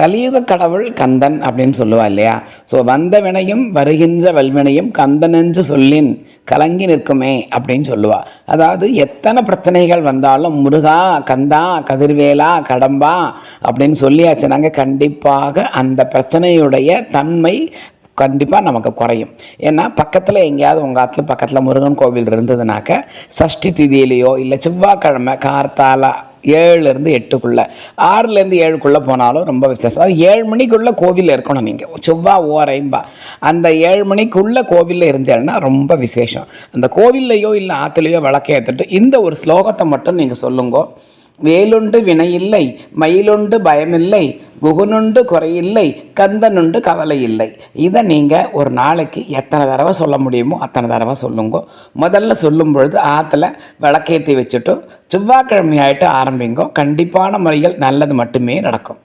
கலியுக கடவுள் கந்தன் அப்படின்னு சொல்லுவா இல்லையா? ஸோ வந்த வினையும் வருகின்ற வல்வினையும் கந்தனென்று சொல்லின் கலங்கி நிற்குமே அப்படின்னு சொல்லுவா. அதாவது எத்தனை பிரச்சனைகள் வந்தாலும் முருகா, கந்தா, கதிர்வேலா, கடம்பா அப்படின்னு சொல்லியாச்சுனாங்க கண்டிப்பாக அந்த பிரச்சனையுடைய தன்மை கண்டிப்பாக நமக்கு குறையும். ஏன்னா பக்கத்தில் எங்கேயாவது உங்கள் ஆற்றுல பக்கத்தில் முருகன் கோவில் இருந்ததுனாக்க சஷ்டி திதியிலையோ இல்லை செவ்வாய்க்கிழமை கார்த்தால 7லேருந்து 8க்குள்ளே 6லேருந்து 7க்குள்ளே போனாலும் ரொம்ப விசேஷம். அது 7 மணிக்குள்ளே கோவிலில் இருக்கணும். நீங்கள் செவ்வாய் ஓரைம்பா அந்த 7 மணிக்குள்ளே கோவிலில் இருந்தேன்னா ரொம்ப விசேஷம். அந்த கோவில்லையோ இல்லை ஆற்றுலையோ விளக்கேற்றிட்டு இந்த ஒரு ஸ்லோகத்தை மட்டும் நீங்கள் சொல்லுங்கோ. வேலுண்டு வினையில்லை, மயிலுண்டு பயமில்லை, குகுனுண்டு குறையில்லை, கந்தனுண்டு கவலை இல்லை. இதை நீங்கள் ஒரு நாளைக்கு எத்தனை தடவை சொல்ல முடியுமோ அத்தனை தடவை சொல்லுங்க. முதல்ல சொல்லும் பொழுது ஆற்றுல விளக்கேற்றி வச்சுட்டு செவ்வாய்க்கிழமை ஆகிட்டு ஆரம்பிங்கோ. கண்டிப்பான முறையில் நல்லது மட்டுமே நடக்கும்.